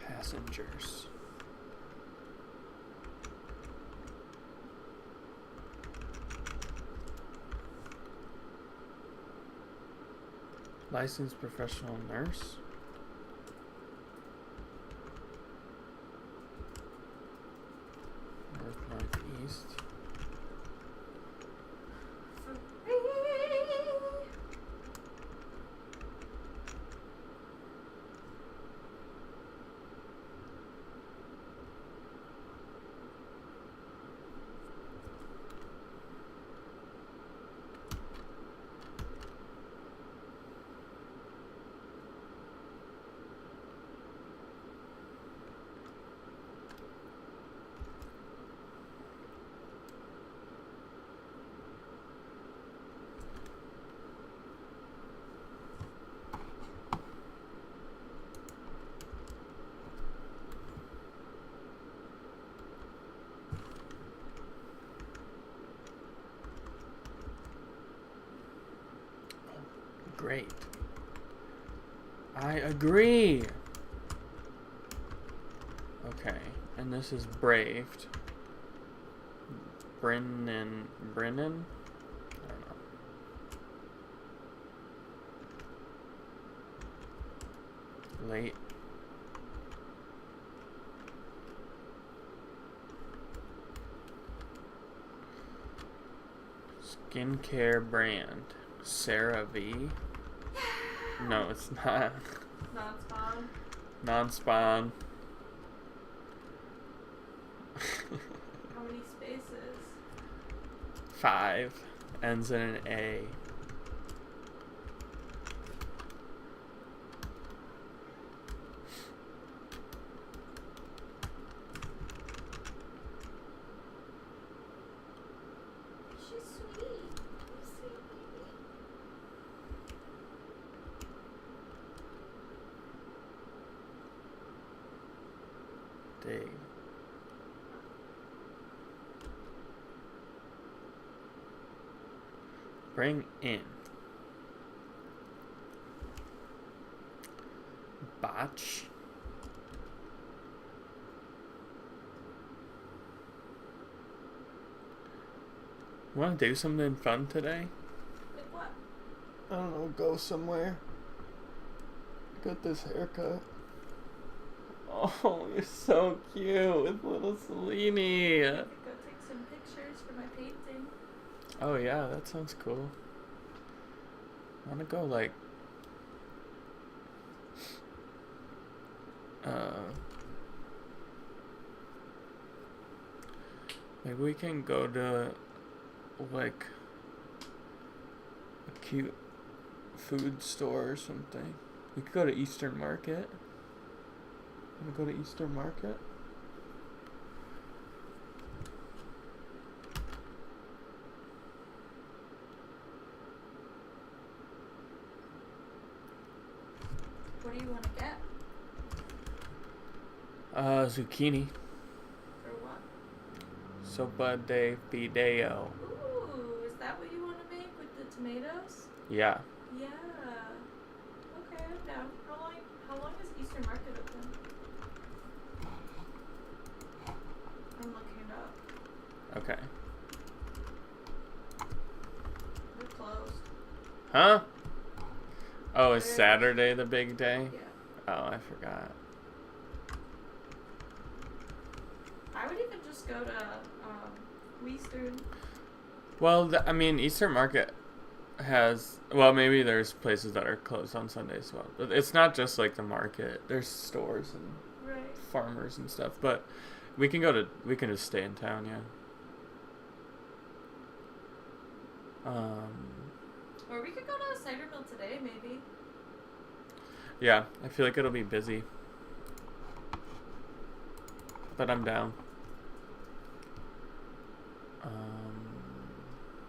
Passengers. Licensed professional nurse. Northeast. Great. I agree. Okay, and this is braved. Brennan? I don't know. Late. Skincare brand. CeraVe. No, it's not. Non-spawn. Non-spawn. How many spaces? 5. Ends in an A. She's sweet. Sweet baby. Dig. Bring in. Botch. Want to do something fun today? Like what? I don't know, go somewhere. Get this haircut. Oh, you're so cute with little Selene. I could go take some pictures for my painting. Oh yeah, that sounds cool. I wanna go like maybe we can go to like a cute food store or something. We could go to Eastern Market. Wanna go to Eastern Market? What do you want to get? Zucchini. For what? Sopa de fideo. Ooh, is that what you want to make with the tomatoes? Yeah. Yeah. Okay, I'm down. How long is Eastern Market open? Okay. We're closed. Huh? Oh, is Saturday the big day? Yeah. Oh, I forgot. I would even just go to Eastern. Well, I mean, Eastern Market has... Well, maybe there's places that are closed on Sundays as well. But it's not just like the market. There's stores and farmers and stuff. But we can just stay in town, yeah. Or we could go to a cider mill today, maybe. Yeah, I feel like it'll be busy. But I'm down.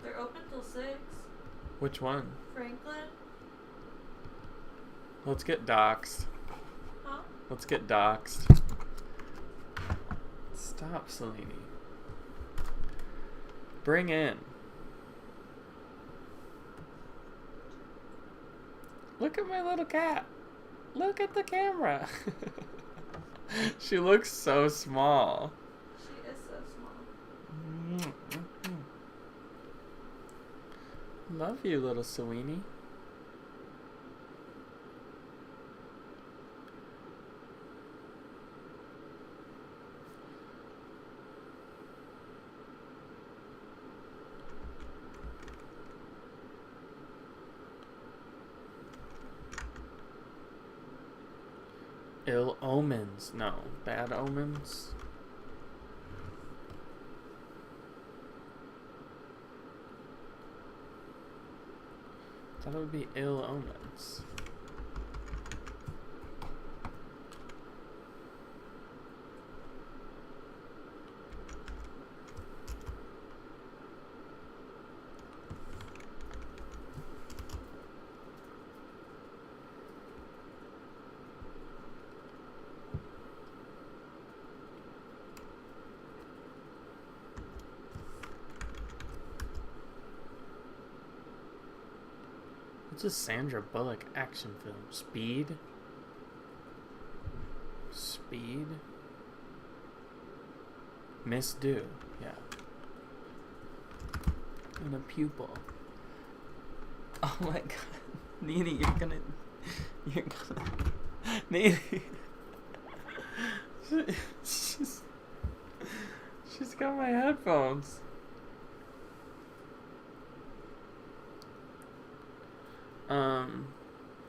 They're open till 6. Which one? Franklin. Let's get doxxed. Huh? Let's get doxxed. Stop, Selene. Bring in. Look at my little cat. Look at the camera. She looks so small. She is so small. Love you, little Sweeney. Ill omens. No. Bad omens. Thought it would be ill omens. What's a Sandra Bullock action film? Speed? Speed? Miss Do, yeah. And a pupil. Oh my god. Nene, you're gonna... Nene. She's got my headphones.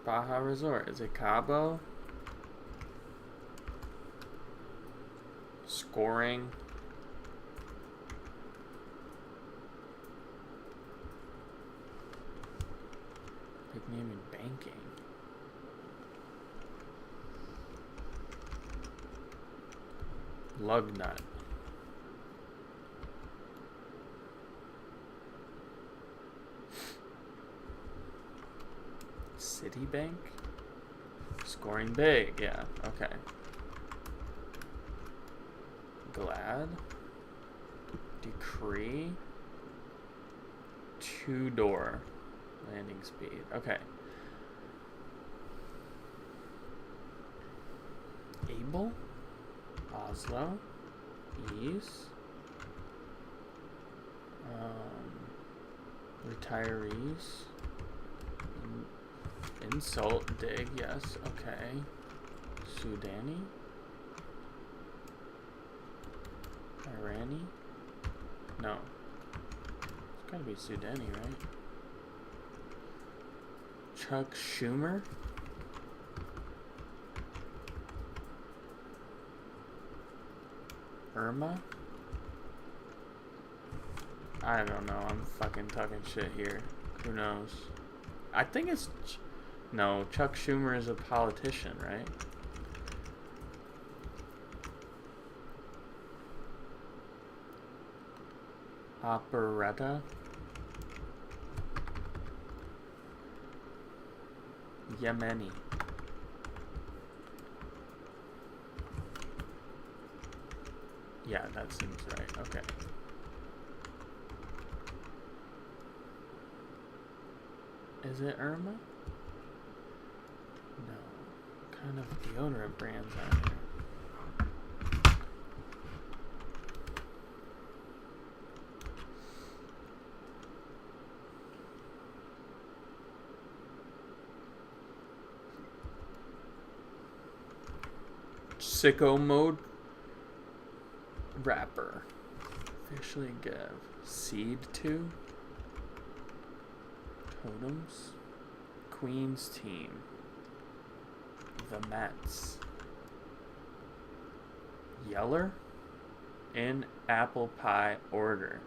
Baja Resort. Is it Cabo? Scoring. Big name in banking. Lug nut. Citibank? Scoring big, yeah, okay. Glad. Decree. 2-door. Landing speed, okay. Able. Oslo. Ease. Retirees. Insult, dig, yes, okay. Sudani? Irani? No. It's gotta be Sudani, right? Chuck Schumer? Irma? I don't know, I'm fucking talking shit here. Who knows? I think it's... No, Chuck Schumer is a politician, right? Operetta? Yemeni. Yeah, that seems right. Okay. Is it Irma? No. What kind of deodorant brands are there? Sicko mode wrapper. Officially give seed to totems. Queen's team. The Mets. Yeller in apple pie order.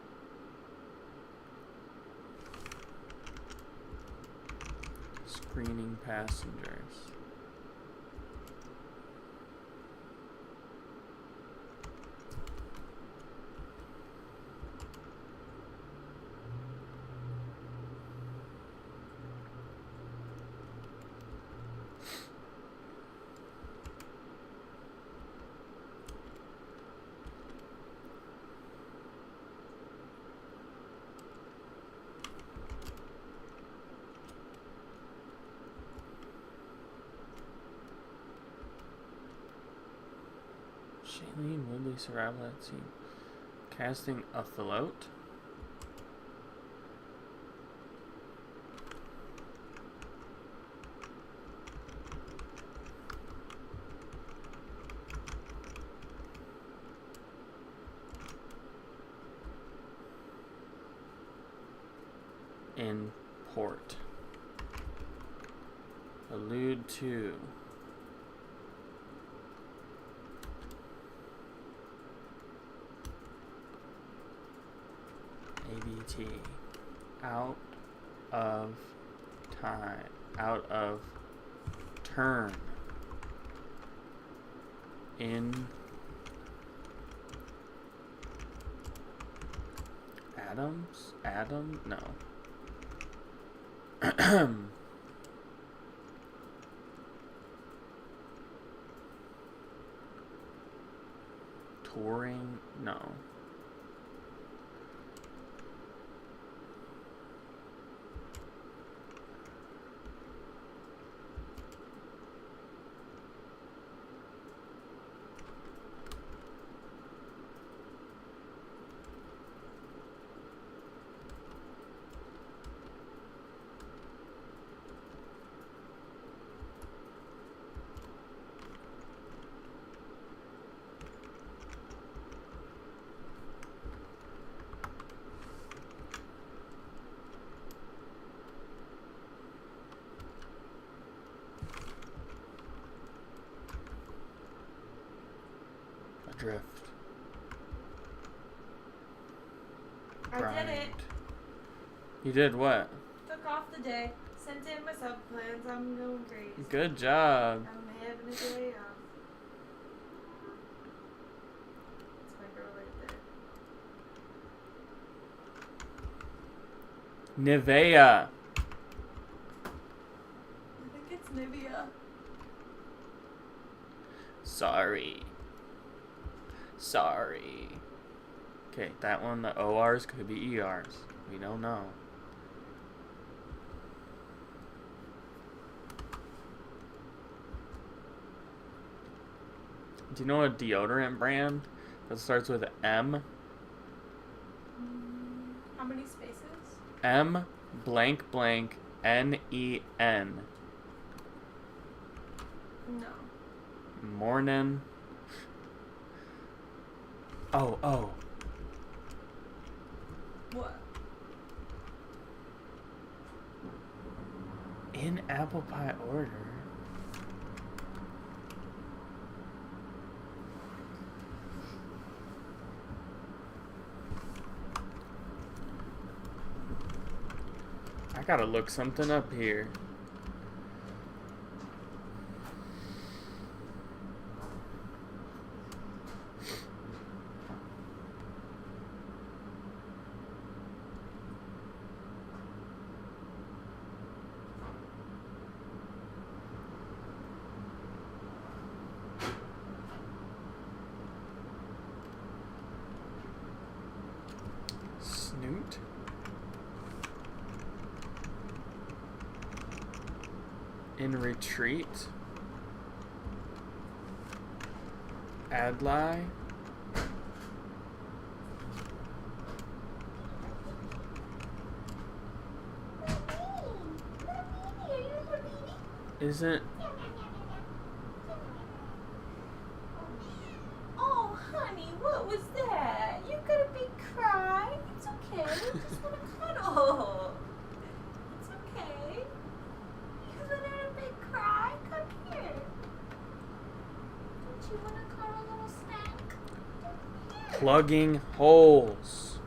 Screening passengers. Shailene Woodley survival at sea. Casting afloat. In port. Allude to. ABT. Out of time. Out of turn. In Adams? Adam? No. Touring? No. Drift. I did it. You did what? Took off the day. Sent in my sub plans. I'm going crazy. Good job. I'm having a day off. That's my girl right there. Nivea. I think it's Nivea. Sorry. Okay, that one, the ORs could be ERs. We don't know. Do you know a deodorant brand that starts with M? How many spaces? M blank blank N-E-N. No. Morning. Oh. What? In apple pie order. I gotta look something up here. Snoot. In retreat. Adlai. Isn't Plugging holes.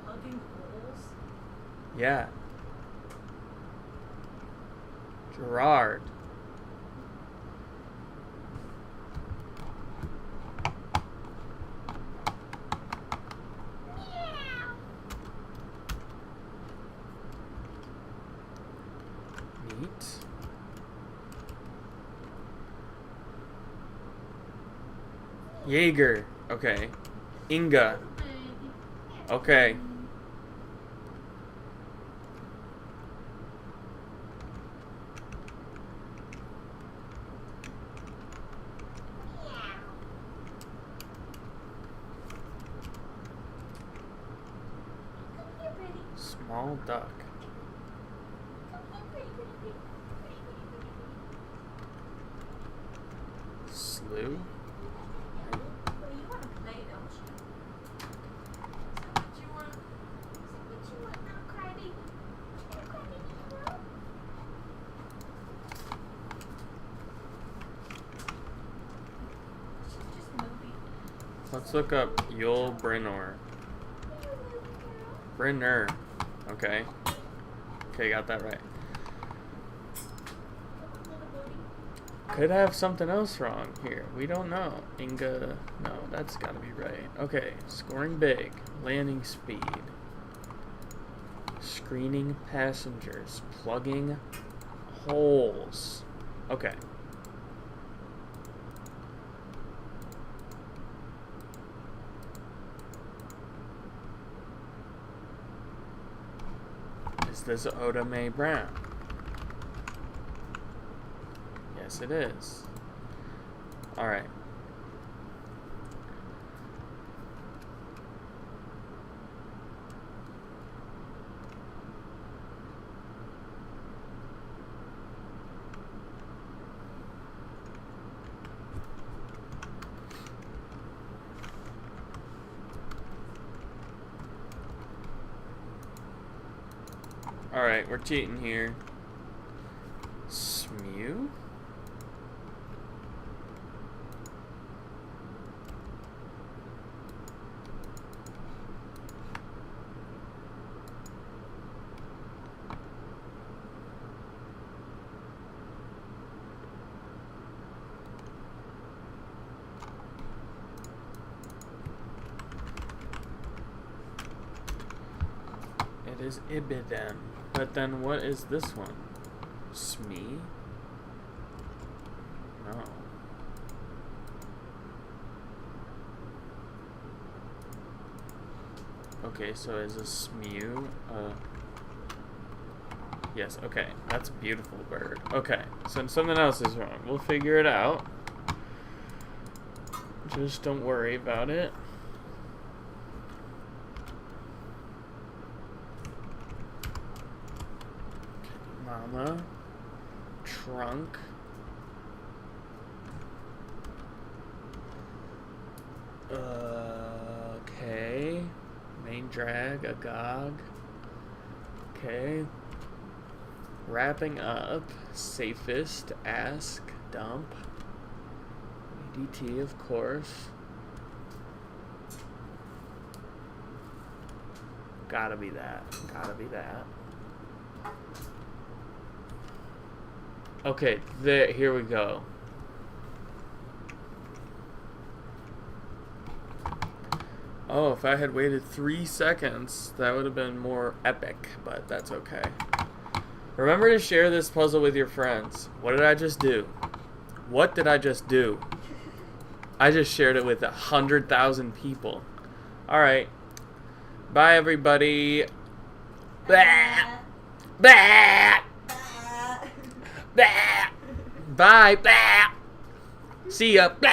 Plugging holes? Yeah. Gerard. Neat. Jaeger. Okay. Inga. Okay. Small duck. Slew. Well, you want to play, don't you? Is that what you want? Is that what you want now, crybaby? Hey, crybaby, hello? She's just moving. Let's look up Yul Brynner. Brynner. Okay. Okay, got that right. Could have something else wrong here. We don't know. Inga. No, that's gotta be right. Okay. Scoring big. Landing speed. Screening passengers. Plugging holes. Okay. Is this Oda Mae Brown? Yes, it is. Alright. Alright, we're cheating here. Smew? It is Ibidem. But then what is this one? Smee? No. Okay, so is a Smew yes, okay. That's a beautiful bird. Okay, so something else is wrong. We'll figure it out. Just don't worry about it. Mama. Trunk. Okay. Main drag, Agog. Okay. Wrapping up. Safest, ask, dump. ADT, of course. Gotta be that. Gotta be that. Okay, there. Here we go. Oh, if I had waited 3 seconds, that would have been more epic, but that's okay. Remember to share this puzzle with your friends. What did I just do? What did I just do? I just shared it with 100,000 people. Alright. Bye, everybody. Blah. Blah. Blah. Bye. Blah. See ya. Blah.